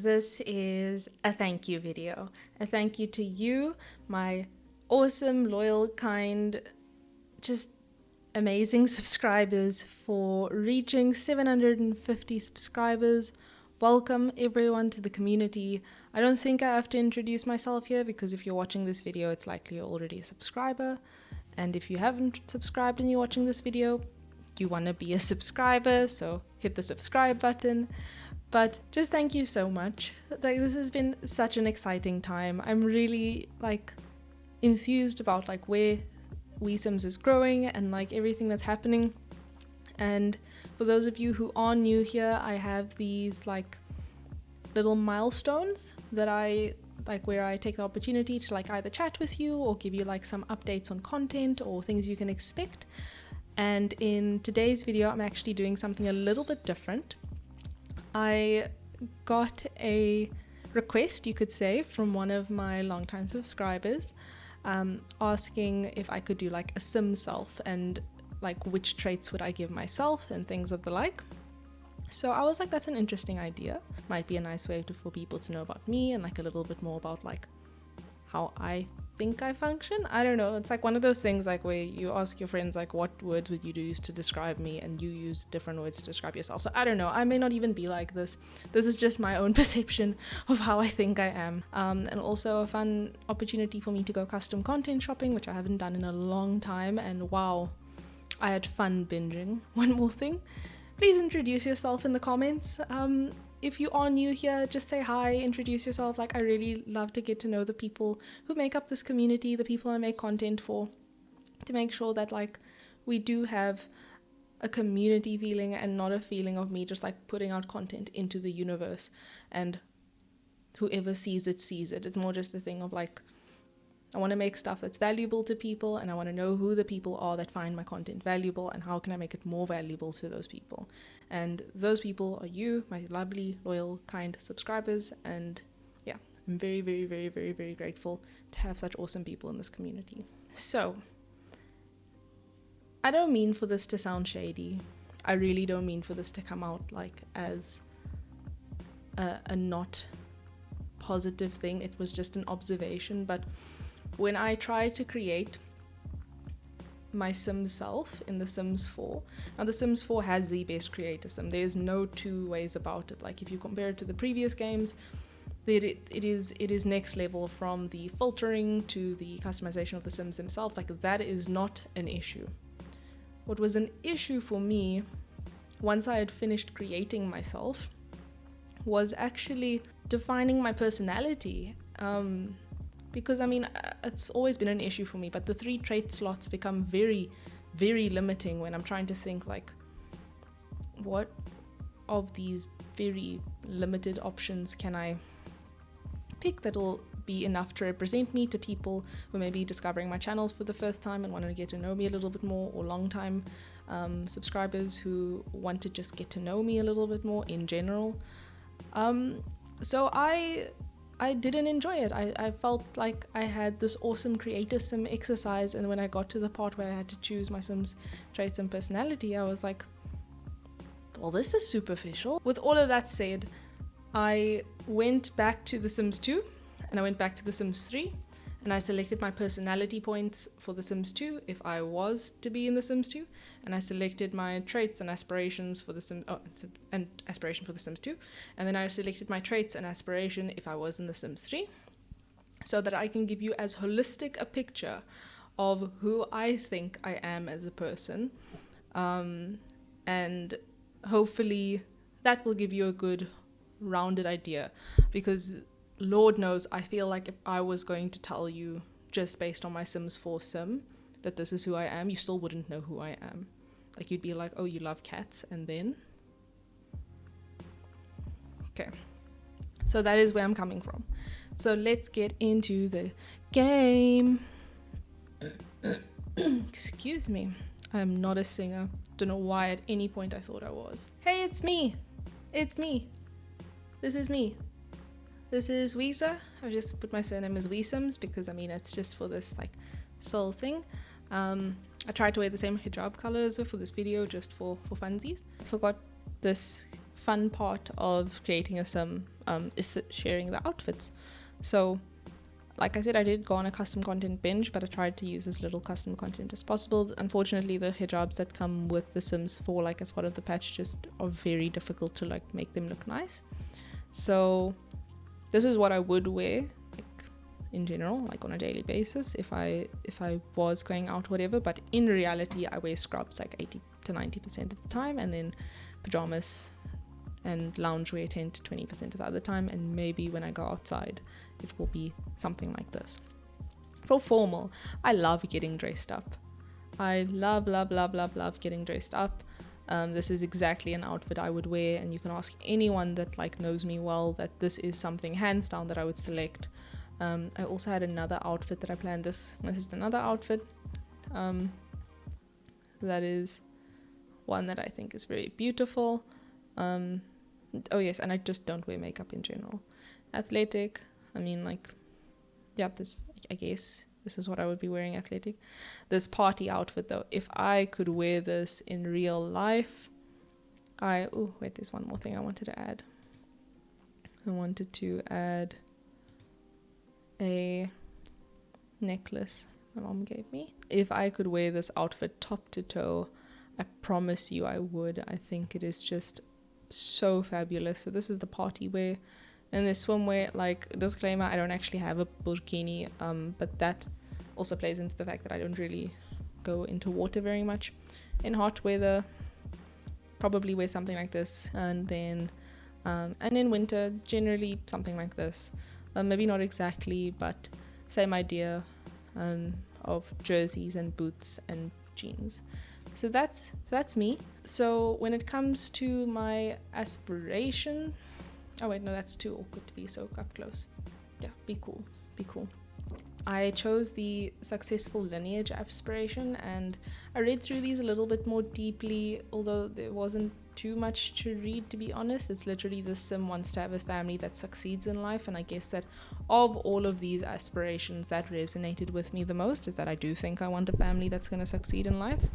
This is a thank you video. A thank you to you, my awesome, loyal, kind, just amazing subscribers for reaching 750 subscribers. Welcome everyone to the community. I don't think I have to introduce myself here because if you're watching this video, it's likely you're already a subscriber. And if you haven't subscribed and you're watching this video, you want to be a subscriber, so hit the subscribe button. But just thank you so much. This has been such an exciting time. I'm really enthused about where OuiSims is growing and everything that's happening. And for those of you who are new here, I have these little milestones that I where I take the opportunity to either chat with you or give you some updates on content or things you can expect. And in today's video, I'm actually doing something a little bit different. I got a request, you could say, from one of my longtime subscribers asking if I could do a Simself and which traits would I give myself and things of the like. So I was like, that's an interesting idea. Might be a nice way for people to know about me and a little bit more about how I think I function. I don't know. It's one of those things where you ask your friends what words would you use to describe me, and you use different words to describe yourself. So I don't know. I may not even be like this. This is just my own perception of how I think I am. And also a fun opportunity for me to go custom content shopping, which I haven't done in a long time. And wow, I had fun binging. One more thing. Please introduce yourself in the comments. If you are new here, just say hi, introduce yourself. I really love to get to know the people who make up this community, the people I make content for, to make sure that we do have a community feeling and not a feeling of me just putting out content into the universe and whoever sees it sees it. It's more just a thing of I want to make stuff that's valuable to people, and I want to know who the people are that find my content valuable and how can I make it more valuable to those people. And those people are you, my lovely, loyal, kind subscribers. And yeah, I'm very, very, very, very, very grateful to have such awesome people in this community. So, I don't mean for this to sound shady. I really don't mean for this to come out as a not positive thing. It was just an observation. But when I try to create my Simself in The Sims 4, now The Sims 4 has the best creator sim. There's no two ways about it. If you compare it to the previous games, it is next level, from the filtering to the customization of the Sims themselves. That is not an issue. What was an issue for me, once I had finished creating myself, was actually defining my personality. Because it's always been an issue for me, but the 3 trait slots become very, very limiting when I'm trying to think what of these very limited options can I pick that'll be enough to represent me to people who may be discovering my channels for the first time and want to get to know me a little bit more, or long time subscribers who want to just get to know me a little bit more in general. So I didn't enjoy it. I felt like I had this awesome creator sim exercise, and when I got to the part where I had to choose my Sims traits and personality, I was like, well, this is superficial. With all of that said, I went back to The Sims 2 and I went back to The Sims 3, and I selected my personality points for The Sims 2 if I was to be in The Sims 2, and I selected my traits and aspirations for and aspiration for The Sims 2, and then I selected my traits and aspiration if I was in The Sims 3, so that I can give you as holistic a picture of who I think I am as a person, and hopefully that will give you a good rounded idea, because Lord knows, I feel like if I was going to tell you just based on my Sims 4 sim that this is who I am, you still wouldn't know who I am. You'd be like, oh, you love cats, and then? Okay. So that is where I'm coming from. So let's get into the game. Excuse me. I'm not a singer. Don't know why at any point I thought I was. Hey, it's me. It's me. This is me. This is Weezer. I've just put my surname as OuiSims because it's just for this soul thing. I tried to wear the same hijab color as her for this video just for funsies. I forgot this fun part of creating a sim is sharing the outfits. So like I said, I did go on a custom content binge, but I tried to use as little custom content as possible. Unfortunately, the hijabs that come with the Sims 4, like as part of the patch, just are very difficult to like make them look nice. So this is what I would wear, like in general, like on a daily basis, if I was going out, whatever. But in reality, I wear scrubs like 80 to 90% of the time, and then pajamas and loungewear 10 to 20% of the other time, and maybe when I go outside it will be something like this. For formal, I love getting dressed up. I love getting dressed up. This is exactly an outfit I would wear, and you can ask anyone that like knows me well that this is something hands down that I would select. I also had another outfit that I planned. This is another outfit that is one that I think is very beautiful. Oh yes, and I just don't wear makeup in general. Athletic, I mean, like, yeah, this, I guess this is what I would be wearing, athletic. This party outfit though, if I could wear this in real life, oh wait, there's one more thing I wanted to add. I wanted to add a necklace my mom gave me. If I could wear this outfit top to toe, I promise you I would. I think it is just so fabulous. So this is the party wear, and the swimwear, like, disclaimer, I don't actually have a burkini, but that also plays into the fact that I don't really go into water very much. In hot weather, probably wear something like this, and then in winter, generally something like this. Maybe not exactly, but same idea of jerseys and boots and jeans. So that's me. So when it comes to my aspiration, oh wait, no, that's too awkward to be so up close. Yeah, be cool. I chose the successful lineage aspiration, and I read through these a little bit more deeply, although there wasn't too much to read, to be honest. It's literally the sim wants to have a family that succeeds in life, and I guess that of all of these aspirations, that resonated with me the most, is that I do think I want a family that's going to succeed in life.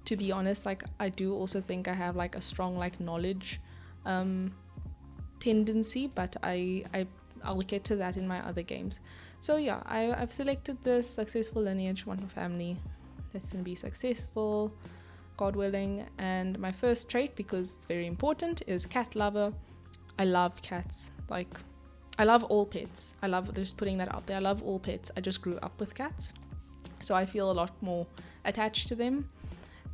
To be honest, like, I do also think I have like a strong like knowledge tendency, but I'll get to that in my other games. So yeah, I've selected this successful lineage, want a family that's gonna be successful, God willing. And my first trait, because it's very important, is cat lover. I love cats. Like, I love all pets. I love just putting that out there. I love all pets. I just grew up with cats, so I feel a lot more attached to them.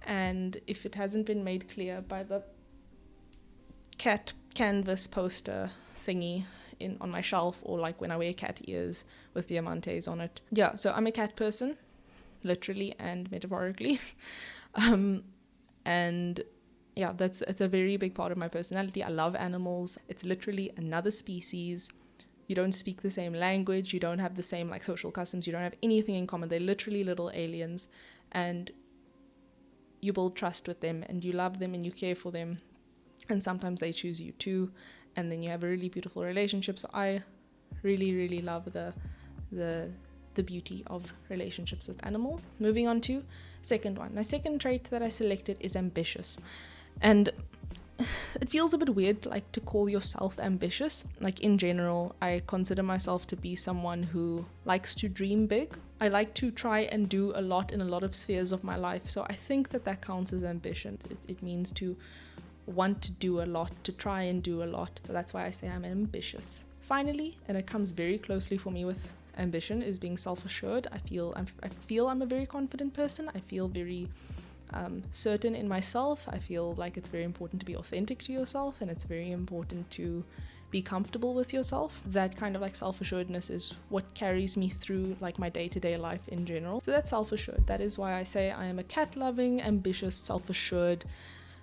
And if it hasn't been made clear by the cat canvas poster thingy on my shelf, or like when I wear cat ears with diamantes on it. Yeah, so I'm a cat person, literally and metaphorically. And yeah, it's a very big part of my personality. I love animals. It's literally another species. You don't speak the same language, you don't have the same like social customs, you don't have anything in common. They're literally little aliens, and you build trust with them, and you love them, and you care for them, and sometimes they choose you too, and then you have a really beautiful relationship. So I really love the beauty of relationships with animals. Moving on to second one. My second trait that I selected is ambitious, and it feels a bit weird like to call yourself ambitious. Like, in general, I consider myself to be someone who likes to dream big. I like to try and do a lot in a lot of spheres of my life, so I think that counts as ambition. It means to want to do a lot, to try and do a lot. So that's why I say I'm ambitious. Finally, and it comes very closely for me with ambition, is being self-assured. I feel I'm a very confident person. I feel very certain in myself. I feel like it's very important to be authentic to yourself, and it's very important to be comfortable with yourself. That kind of like self-assuredness is what carries me through like my day-to-day life in general. So that's self-assured. That is why I say I am a cat-loving, ambitious, self-assured,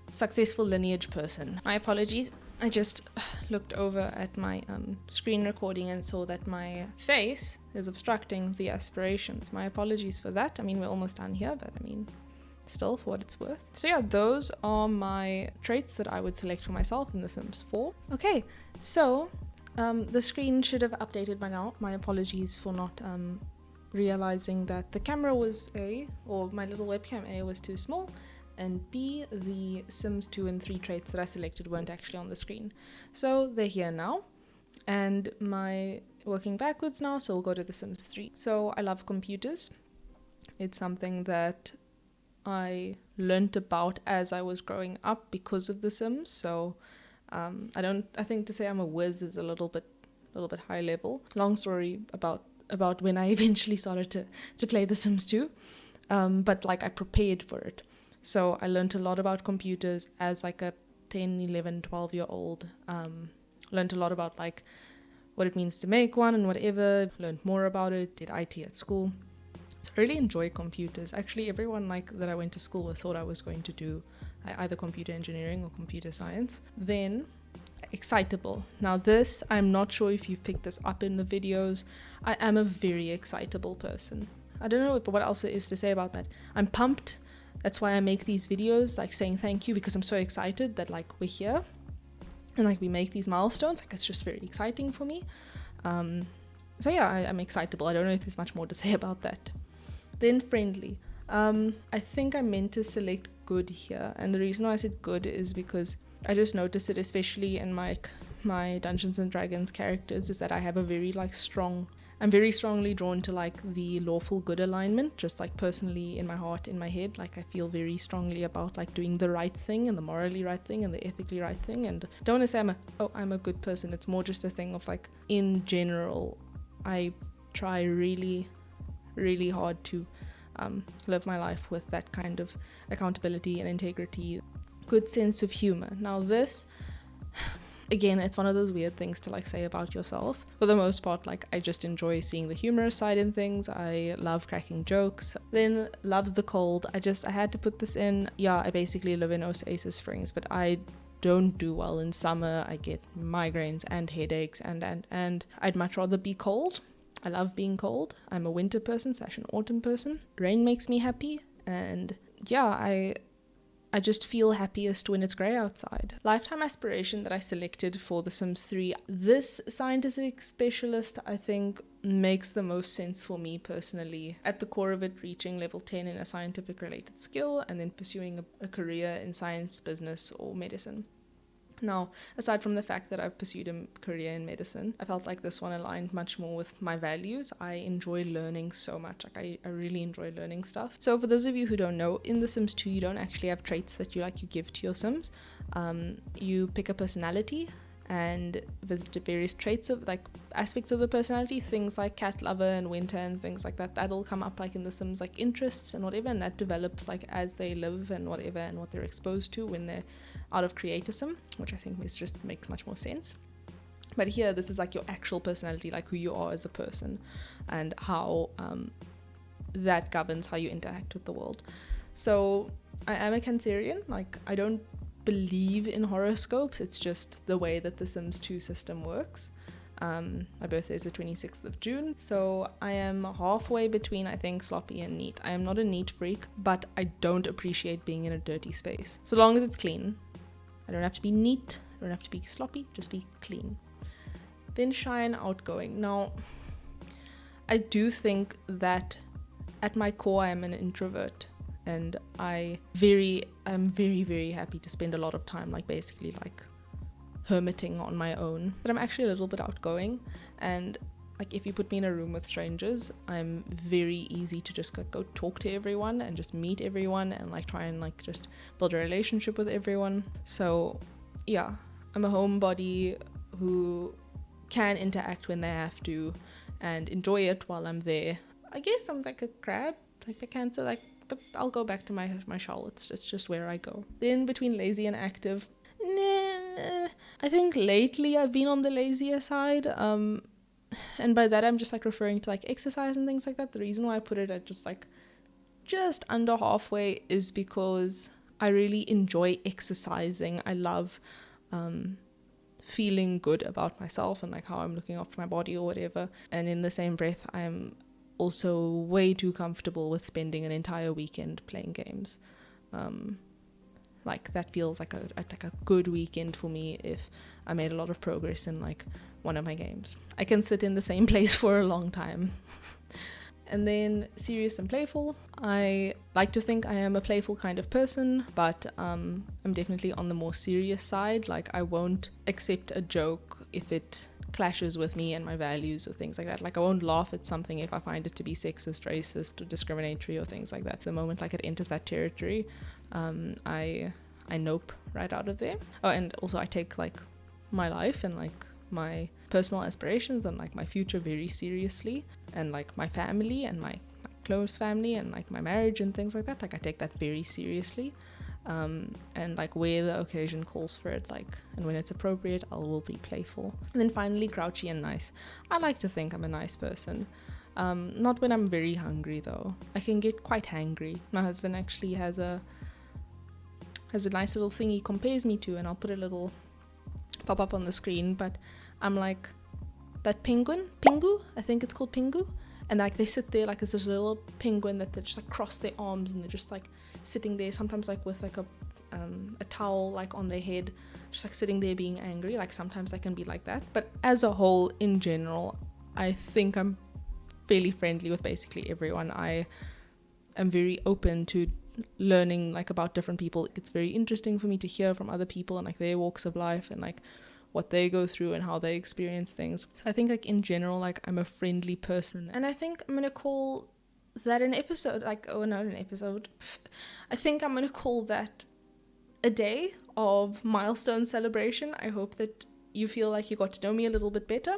successful lineage person. My apologies, I just looked over at my screen recording and saw that my face is obstructing the aspirations. My apologies for that. I mean, we're almost done here, but I mean, still, for what it's worth. So yeah, those are my traits that I would select for myself in The Sims 4. Okay, so the screen should have updated by now. My apologies for not realizing that the camera was or my little webcam was too small, and B, the Sims 2 and 3 traits that I selected weren't actually on the screen. So they're here now, and my working backwards now, so we'll go to the Sims 3. So I love computers. It's something that I learnt about as I was growing up because of the Sims. So I think to say I'm a whiz is a little bit high level. Long story about when I eventually started to play The Sims 2, but like I prepared for it. So I learned a lot about computers as like a 10, 11, 12-year-old. Learned a lot about like what it means to make one and whatever. Learned more about it, did IT at school. So I really enjoy computers. Actually, everyone like that I went to school with thought I was going to do either computer engineering or computer science. Then excitable. Now this, I'm not sure if you've picked this up in the videos. I am a very excitable person. I don't know what else there is to say about that. I'm pumped. That's why I make these videos, like saying thank you, because I'm so excited that like we're here and like we make these milestones. Like it's just very exciting for me. So yeah, I'm excitable. I don't know if there's much more to say about that. Then friendly. I think I meant to select good here, and the reason why I said good is because I just noticed it, especially in my Dungeons and Dragons characters, is that I have a very I'm very strongly drawn to like the lawful good alignment, just like personally in my heart, in my head. Like I feel very strongly about like doing the right thing and the morally right thing and the ethically right thing. And I don't want to say I'm a good person. It's more just a thing of like, in general, I try really, really hard to live my life with that kind of accountability and integrity. Good sense of humor. Now this, again, it's one of those weird things to like say about yourself. For the most part, like I just enjoy seeing the humorous side in things. I love cracking jokes. Then loves the cold. I had to put this in. Yeah, I basically live in Oasis Springs, but I don't do well in summer. I get migraines and headaches and I'd much rather be cold. I love being cold. I'm a winter person / an autumn person. Rain makes me happy, and yeah, I just feel happiest when it's grey outside. Lifetime aspiration that I selected for The Sims 3. This scientific specialist, I think, makes the most sense for me personally. At the core of it, reaching level 10 in a scientific related skill and then pursuing a career in science, business, or medicine. Now, aside from the fact that I've pursued a career in medicine, I felt like this one aligned much more with my values. I enjoy learning so much. Like I really enjoy learning stuff. So for those of you who don't know, in The Sims 2, you don't actually have traits that you give to your Sims. You pick a personality and visit various traits of like aspects of the personality, things like cat lover and winter and things like that. That'll come up like in the Sims like interests and whatever, and that develops like as they live and whatever, and what they're exposed to when they're out of Creator Sim, which I think just makes much more sense. But here, this is like your actual personality, like who you are as a person, and how that governs how you interact with the world. So I am a Cancerian. Like I don't believe in horoscopes. It's just the way that the Sims 2 system works. My birthday is the 26th of June, so I am halfway between, I think, sloppy and neat. I am not a neat freak, but I don't appreciate being in a dirty space. So long as it's clean. I don't have to be neat, I don't have to be sloppy, just be clean. Then shy and outgoing. Now, I do think that at my core I am an introvert, and I'm very, very happy to spend a lot of time basically hermiting on my own. But I'm actually a little bit outgoing, and if you put me in a room with strangers, I'm very easy to just go talk to everyone and just meet everyone and try and just build a relationship with everyone. So yeah, I'm a homebody who can interact when they have to and enjoy it while I'm there. I guess I'm like a crab, like the Cancer, but I'll go back to my shell. It's just where I go. Then between lazy and active, I think lately I've been on the lazier side, and by that I'm just referring to exercise and things like that. The reason why I put it at just under halfway is because I really enjoy exercising. I love feeling good about myself and how I'm looking after my body or whatever. And in the same breath, I'm also way too comfortable with spending an entire weekend playing games. That feels like a good weekend for me if I made a lot of progress in one of my games. I can sit in the same place for a long time. And then serious and playful. I like to think I am a playful kind of person, but I'm definitely on the more serious side. Like, I won't accept a joke if it clashes with me and my values or things like that. Like, I won't laugh at something if I find it to be sexist, racist, or discriminatory or things like that. The moment like it enters that territory, I nope right out of there. Oh, and also I take like my life and like my personal aspirations and like my future very seriously, and like my family and my close family and like my marriage and things like that. Like, I take that very seriously, and like where the occasion calls for it, like, and when it's appropriate, I will be playful. And then finally, grouchy and nice. I like to think I'm a nice person. Not when I'm very hungry though. I can get quite hangry. My husband actually has a nice little thing he compares me to, and I'll put a little pop up on the screen, but I'm like that penguin, Pingu, I think it's called Pingu, and like they sit there like as this little penguin that they just like cross their arms and they're just like sitting there, sometimes like with like a towel like on their head, just like sitting there being angry. Like sometimes I can be like that, but as a whole, in general, I think I'm fairly friendly with basically everyone. I am very open to learning like about different people. It's very interesting for me to hear from other people and like their walks of life and like what they go through and how they experience things. So I think like in general, like I'm a friendly person, and I think I'm gonna call that an episode. Like, oh, not an episode, I think I'm gonna call that a day of milestone celebration. I hope that you feel like you got to know me a little bit better,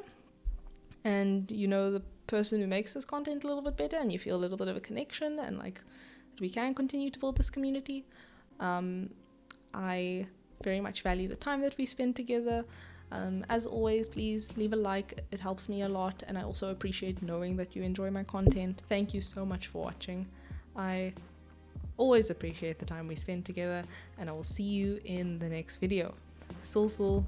and you know the person who makes this content a little bit better, and you feel a little bit of a connection, and like we can continue to build this community. I very much value the time that we spend together. As always, please leave a like, it helps me a lot, and I also appreciate knowing that you enjoy my content. Thank you so much for watching. I always appreciate the time we spend together, and I will see you in the next video. Sul.